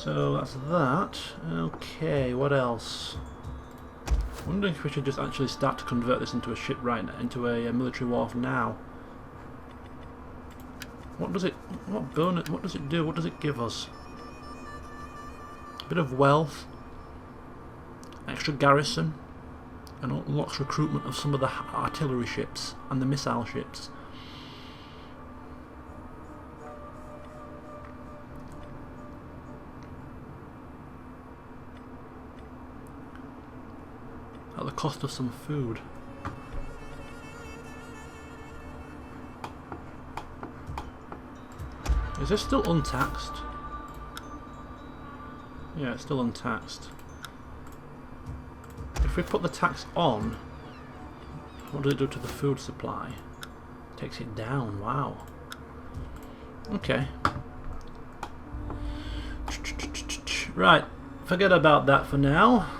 So that's that. Okay, what else? I'm wondering if we should just actually start to convert this into a ship right now, into a military wharf now. What does it? What bonus? What does it do? What does it give us? A bit of wealth, extra garrison, and unlocks recruitment of some of the artillery ships and the missile ships. At the cost of some food. Is this still untaxed? Yeah, it's still untaxed. If we put the tax on, what does it do to the food supply? It takes it down, wow. Okay. Right, forget about that for now.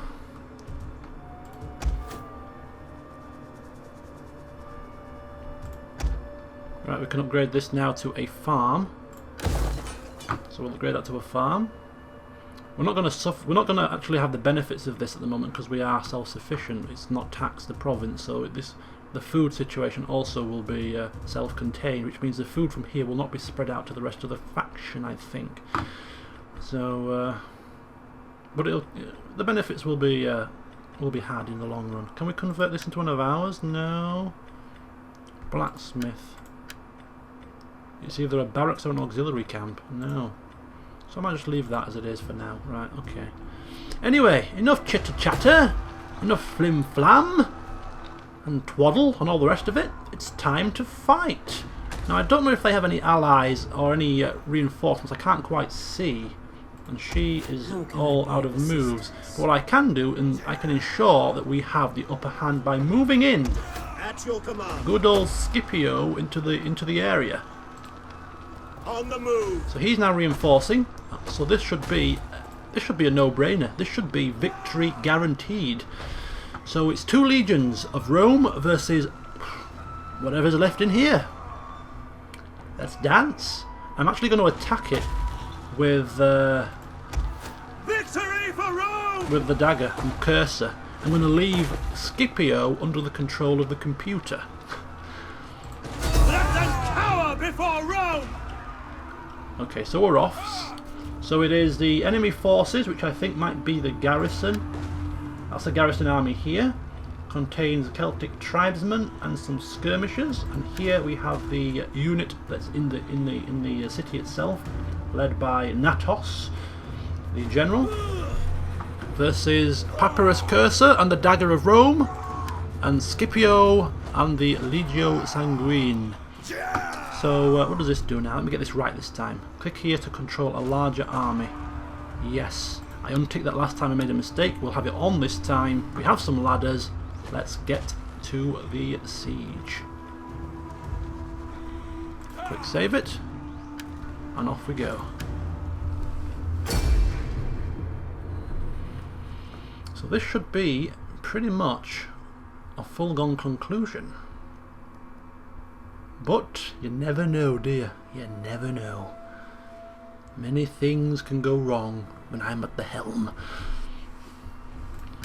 Right, we can upgrade this now to a farm. So we'll upgrade that to a farm. We're not going to suffer. We're not going to actually have the benefits of this at the moment because we are self-sufficient. It's not taxed the province, so the food situation also will be self-contained, which means the food from here will not be spread out to the rest of the faction, I think. So, but the benefits will be had in the long run. Can we convert this into one of ours? No. Blacksmith. It's either a barracks or an auxiliary camp. No. So I might just leave that as it is for now. Right, okay. Anyway, enough chitter-chatter. Enough flim-flam. And twaddle and all the rest of it. It's time to fight. Now I don't know if they have any allies or any reinforcements. I can't quite see. And she is all out of moves. But what I can do, and I can ensure that we have the upper hand by moving in. At your command. Good old Scipio into the area. On the move. So he's now reinforcing. So this should be a no-brainer. This should be victory guaranteed. So it's 2 legions of Rome versus whatever's left in here. Let's dance. I'm actually going to attack it with Victory for Rome. with the dagger and cursor. I'm going to leave Scipio under the control of the computer. Let them cower before Rome. Okay, so we're off. So it is the enemy forces, which I think might be the garrison. That's the garrison army here. Contains Celtic tribesmen and some skirmishers. And here we have the unit that's in the city itself, led by Natos, the general, versus Papyrus Cursor and the Dagger of Rome, and Scipio and the Legio Sanguine. So what does this do now? Let me get this right this time. Click here to control a larger army. Yes, I unticked that last time I made a mistake. We'll have it on this time. We have some ladders. Let's get to the siege. Click save it, and off we go. So this should be pretty much a foregone conclusion. But you never know, do you? You never know. Many things can go wrong when I'm at the helm.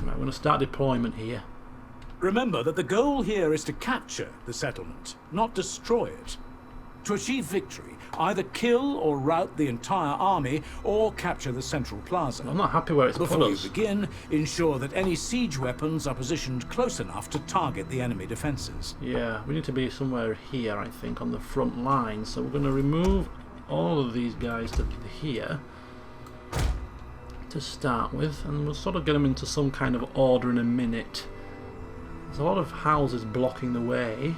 Right, we're going to start deployment here. Remember that the goal here is to capture the settlement, not destroy it. To achieve victory, either kill or rout the entire army, or capture the central plaza. I'm not happy where it's put Before you us. begin, ensure that any siege weapons are positioned close enough to target the enemy defences. Yeah, we need to be somewhere here, I think, on the front line. So we're going to remove all of these guys to here to start with, and we'll sort of get them into some kind of order in a minute. There's a lot of houses blocking the way.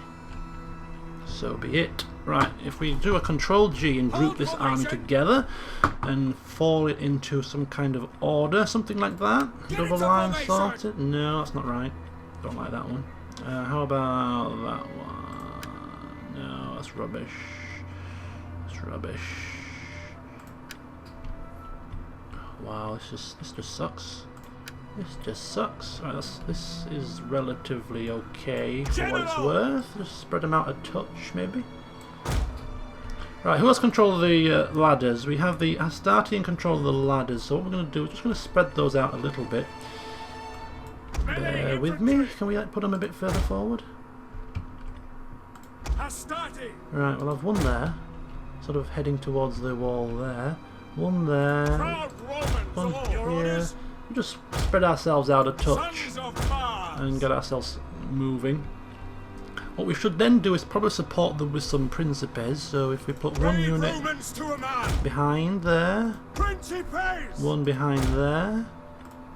So be it. Right, if we do a Control G and group this army together and fall it into some kind of order, something like that. Double line sorted. No, that's not right. Don't like that one. How about that one? No, that's rubbish. That's rubbish. Wow, this just sucks. This just sucks. Right, this is relatively okay for what it's worth. Just spread them out a touch, maybe. Right, who has control of the ladders? We have the Astarte in control of the ladders, so what we're going to do is just going to spread those out a little bit. Bear with me. Can we like, put them a bit further forward? Astarte. Right, well I've one there, sort of heading towards the wall there. One there. Proud Romans, One all your here. orders. We'll just spread ourselves out a touch Sons of Mars. and get ourselves moving. What we should then do is probably support them with some Principes, so if we put one Brave unit Romans to a man. behind there, Principes. one behind there,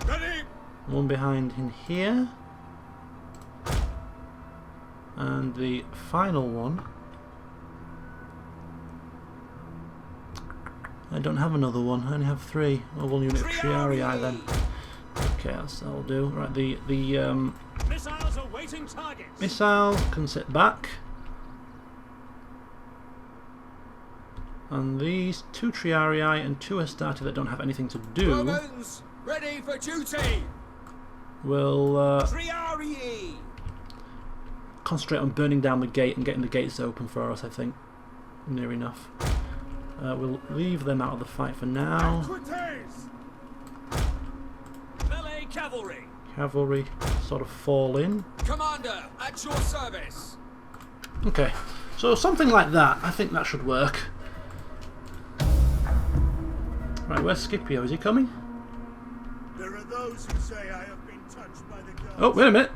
Ready. one behind in here, and the final one. I don't have another one, I only have three. Well, one unit of Triarii then. Okay, that'll do. Right, the Missiles awaiting targets. missile can sit back. And these two Triarii and two Astarte that don't have anything to do Romans, ready for duty. will Triarii. concentrate on burning down the gate and getting the gates open for us, I think. Near enough. We'll leave them out of the fight for now. Equites. Melee cavalry. Cavalry sort of fall in. Commander, at your service. Okay, so something like that. I think that should work. Right, where's Scipio? Is he coming? There are those who say I have been touched by the gods. Oh, wait a minute.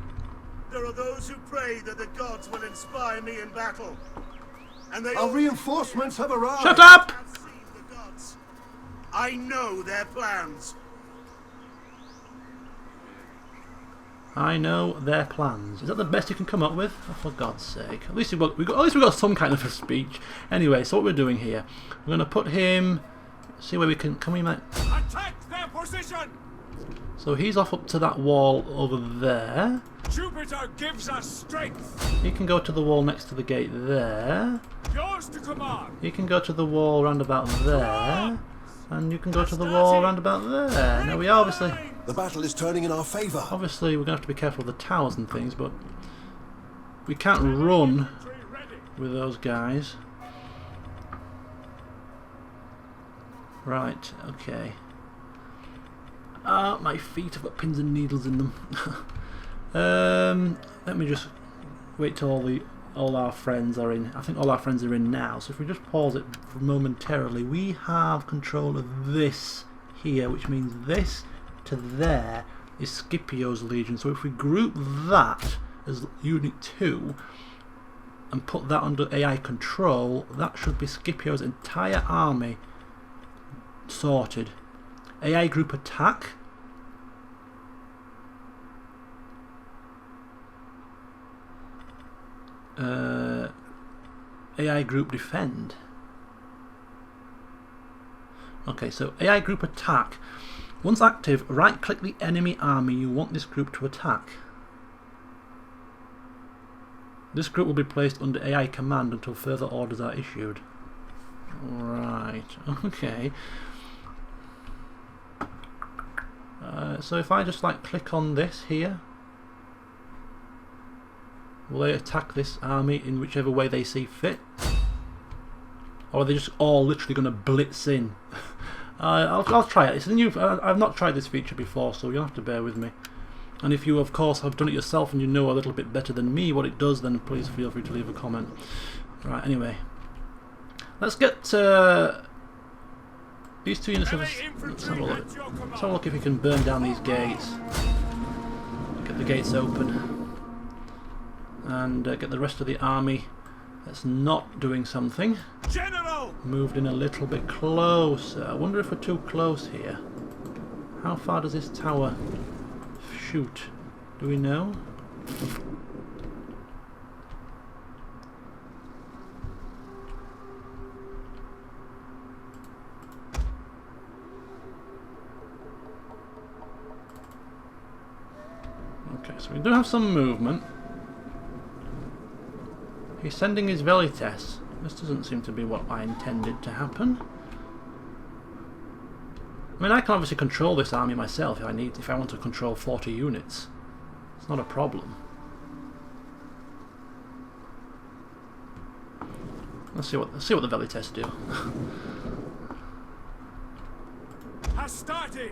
There are those who pray that the gods will inspire me in battle. And they Our all reinforcements have arrived. Shut up! have seen the gods. I know their plans. I know their plans. Is that the best you can come up with? Oh, for God's sake! At least we got some kind of a speech. Anyway, so what we're doing here, we're going to put him. See where we can. Can we make? Attack their position. So he's off up to that wall over there. Jupiter gives us strength. He can go to the wall next to the gate there. Yours to command. You can go to the wall round about there. And you can go to the wall round about there. Now we obviously The battle is turning in our favour. we're going to have to be careful of the towers and things, but we can't run Ready. with those guys. Right, okay. My feet have got pins and needles in them. Let me just wait till all our friends are in. I think all our friends are in now, so if we just pause it momentarily, we have control of this here, which means this to there is Scipio's legion. So if we group that as Unit 2 and put that under AI control, that should be Scipio's entire army sorted. AI group attack. AI group defend. Okay, so AI group attack. Once active, right click the enemy army you want this group to attack. This group will be placed under AI command until further orders are issued. Right, okay. So if I just like click on this here, will they attack this army in whichever way they see fit? Or are they just all literally going to blitz in? I'll try it. It's a new. I've not tried this feature before, so you'll have to bear with me. And if you, of course, have done it yourself and you know a little bit better than me what it does, then please feel free to leave a comment. Right, anyway. Let's get these two units of us. Let's have a look. Let's have a look if we can burn down these gates. Get the gates open. And get the rest of the army that's not doing something General. moved in a little bit closer. I wonder if we're too close here. How far does this tower shoot? Do we know? Okay, so we do have some movement. He's sending his Velites. This doesn't seem to be what I intended to happen. I mean, I can obviously control this army myself if I want to control 40 units. It's not a problem. Let's see what the Velites do. Hastati!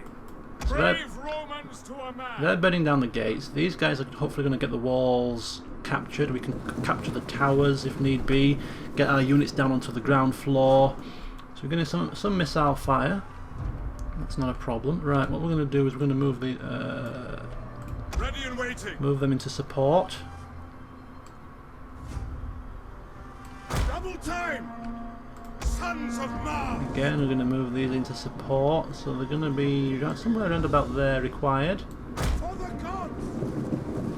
So Brave Romans to a man! they're bedding down the gates. These guys are hopefully going to get the walls captured. We can capture the towers if need be. Get our units down onto the ground floor. So we're getting some missile fire. That's not a problem. Right, what we're going to do is we're going to move the Ready and waiting. move them into support. Double time! Sons of Mars! Again, we're going to move these into support. So they're going to be somewhere around about there required. For the gods!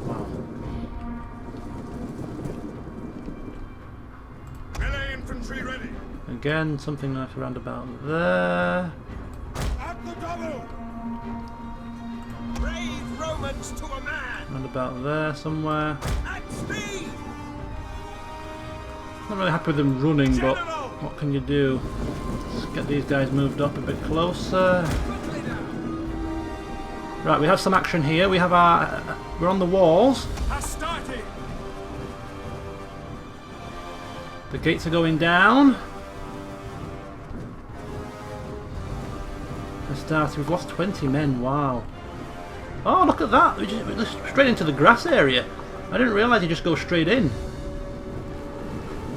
Wow. Melee infantry ready. Again, something like around about there. At the double! Brave Romans to a man! Around about there somewhere. At speed! Not really happy with them running, but General! what can you do? Let's get these guys moved up a bit closer. Quickly now! Right, we have some action here. We have we're on the walls. Hastati! The gates are going down. We've lost 20 men. Wow. Oh, look at that! We just straight into the grass area. I didn't realise you just go straight in.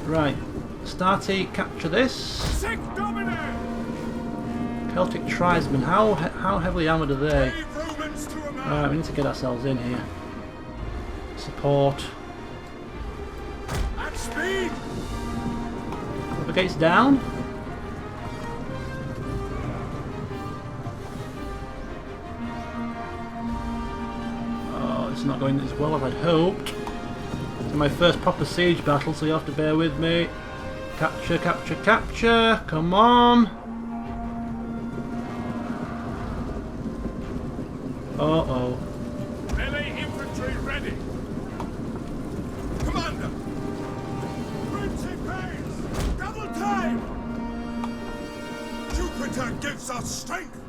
Right, Starty, capture this. Sic Domine! Celtic tribesmen, how heavily armoured are they? Brave Romans to a man! Right, we need to get ourselves in here. Support. At speed! Are the gates down? Oh, it's not going as well as I'd hoped. It's my first proper siege battle, so you have to bear with me. Capture, capture, capture! Come on! Uh-oh. Melee infantry ready! Commander! Principes! Double time! Jupiter gives us strength!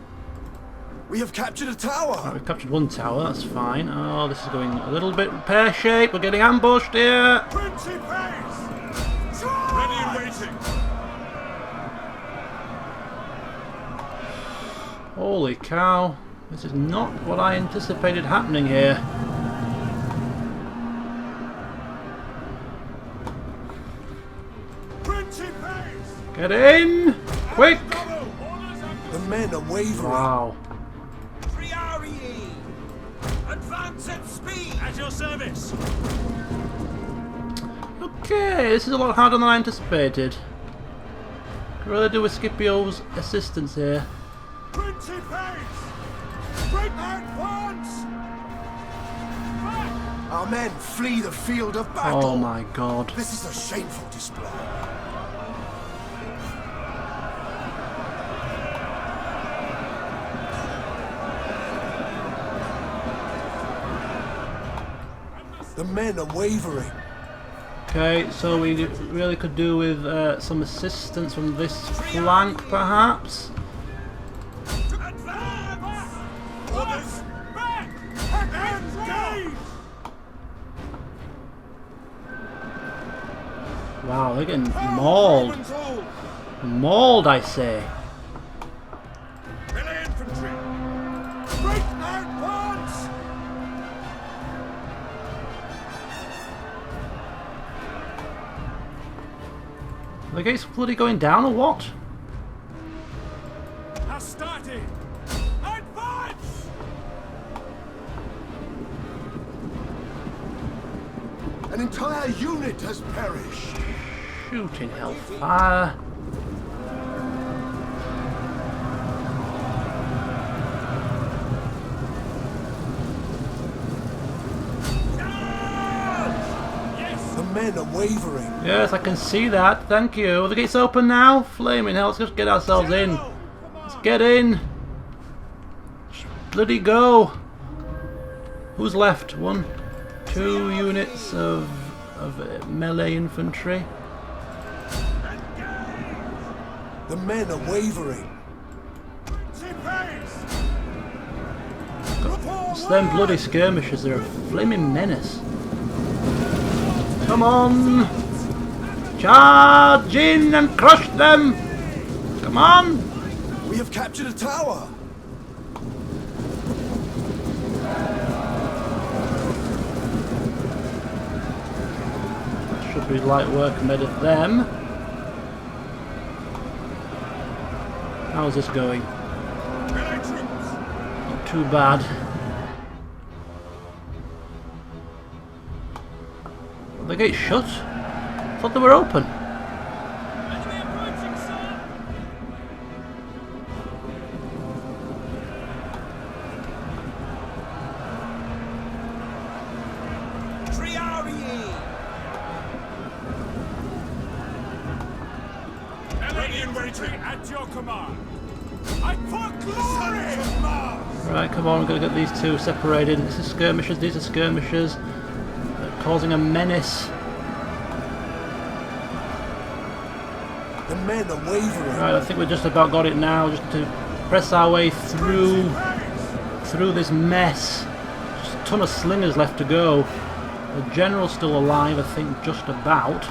We have captured a tower. Right, we've captured one tower, that's fine. Oh, this is going a little bit pear-shaped. We're getting ambushed here. Principes! Ready and waiting! Holy cow. This is not what I anticipated happening here. Principes! Get in! Quick! Double! The men are wavering. Wow. Triarii! Advance at speed! At your service! Okay, this is a lot harder than I anticipated. Could really do with Scipio's assistance here. Principes! Break advance! Our men flee the field of battle. Oh my god. This is a shameful display. The men are wavering. Okay, so we really could do with some assistance from this flank, perhaps. Advance! Orders! Back! Engage! Wow, they're getting mauled. Romans all! Mauled, I say. Melee infantry! Break advance! Are the gates bloody going down or what? Hastati! Advance! An entire unit has perished. Shooting hellfire. Yes! The men are wavering. Yes, I can see that. Thank you. Are the gates open now? Flaming hell, let's just get ourselves in. Let's get in. Bloody go. Who's left? 1, 2 units of melee infantry. The men are wavering. Principes! It's them bloody skirmishers. They're a flaming menace. Come on. Charge in and crush them! Come on! We have captured a tower. Should be light work made of them. How's this going? Melee troops! Not too bad. Are the gates shut? I thought they were open. Enemy approaching, sir! Triarii! Ready and waiting at your command. I for glory! Right, come on, we're going to get these two separated. This is skirmishers, these are skirmishers. They're causing a menace. The men are wavering. Right, I think we just about got it now, just to press our way through this mess. Just a ton of slingers left to go. The general's still alive, I think, just about.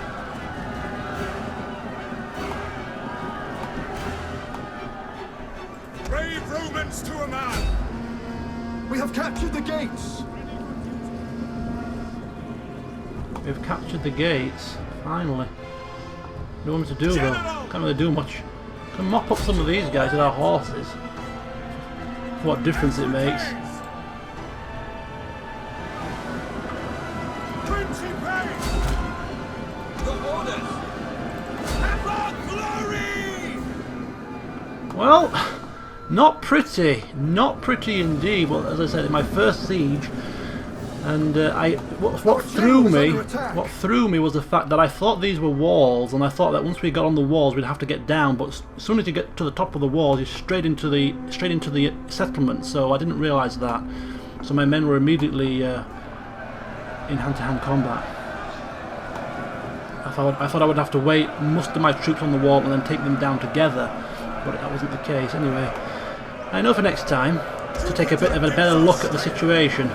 Brave Romans to a man! We have captured the gates. We've captured the gates, finally. No one to do though. Can't really do much. Can mop up some of these guys with our horses. What difference it makes. Principe! The orders! For glory! Well, not pretty. Not pretty indeed. Well, as I said, in my first siege, and what threw me was the fact that I thought these were walls, and I thought that once we got on the walls we'd have to get down, but as soon as you get to the top of the walls you're straight into the settlement, so I didn't realise that. So my men were immediately in hand-to-hand combat. I thought I would have to wait, muster my troops on the wall and then take them down together, but that wasn't the case. Anyway, I know for next time to take a bit of a better look at the situation.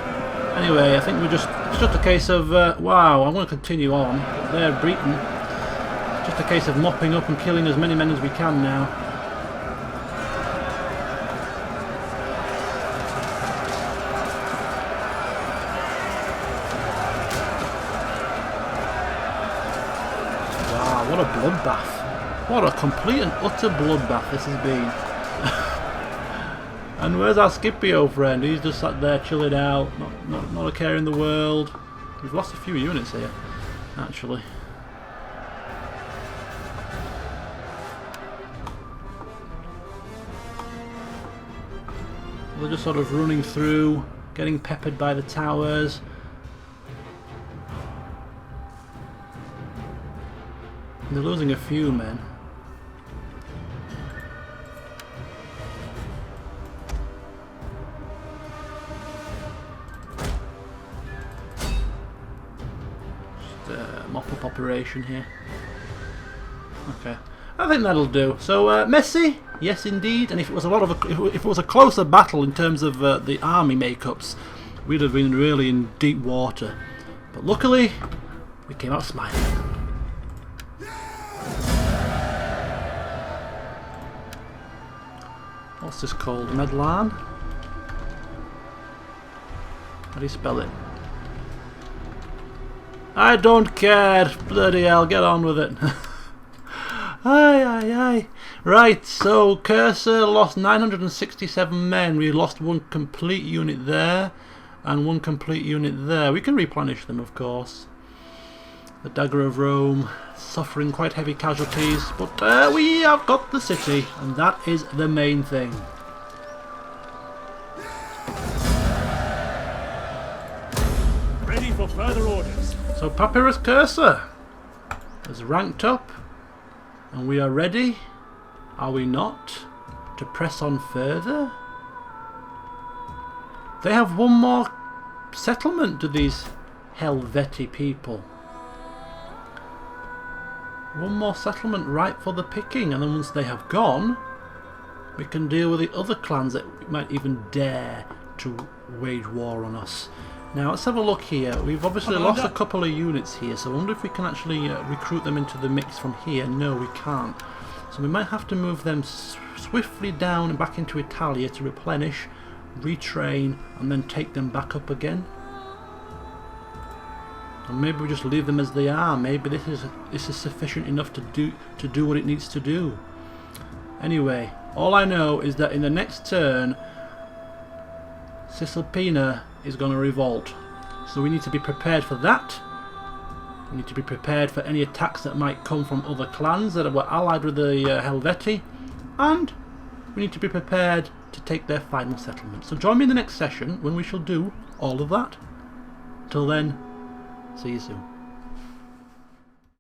Anyway, I think it's just a case of, wow, I'm going to continue on. They're beaten. It's just a case of mopping up and killing as many men as we can now. Wow, what a bloodbath. What a complete and utter bloodbath this has been. And where's our Scipio friend? He's just sat there chilling out, not a care in the world. We've lost a few units here, actually. They're just sort of running through, getting peppered by the towers. They're losing a few men. Mop-up operation here. Okay, I think that'll do. So messy, yes indeed. And if it was if it was a closer battle in terms of the army makeups, we'd have been really in deep water. But luckily, we came out smiling. What's this called? Medhlan? How do you spell it? I don't care. Bloody hell, get on with it. Aye, aye, aye. Right, so Cursor lost 967 men. We lost one complete unit there and one complete unit there. We can replenish them, of course. The Dagger of Rome suffering quite heavy casualties, but we have got the city, and that is the main thing. Ready for further orders. So Papyrus Cursor has ranked up, and we are ready, are we not, to press on further? They have one more settlement, do these Helveti people. One more settlement ripe for the picking, and then once they have gone, we can deal with the other clans that might even dare to wage war on us. Now let's have a look here. We've obviously lost a couple of units here, so I wonder if we can actually recruit them into the mix from here. No, we can't. So we might have to move them swiftly down and back into Italia to replenish, retrain, and then take them back up again. Or maybe we just leave them as they are. Maybe this is sufficient enough to do what it needs to do. Anyway, all I know is that in the next turn, Cisalpina is going to revolt. So we need to be prepared for that. We need to be prepared for any attacks that might come from other clans that were allied with the Helvetii. And we need to be prepared to take their final settlement. So join me in the next session when we shall do all of that. Till then, see you soon.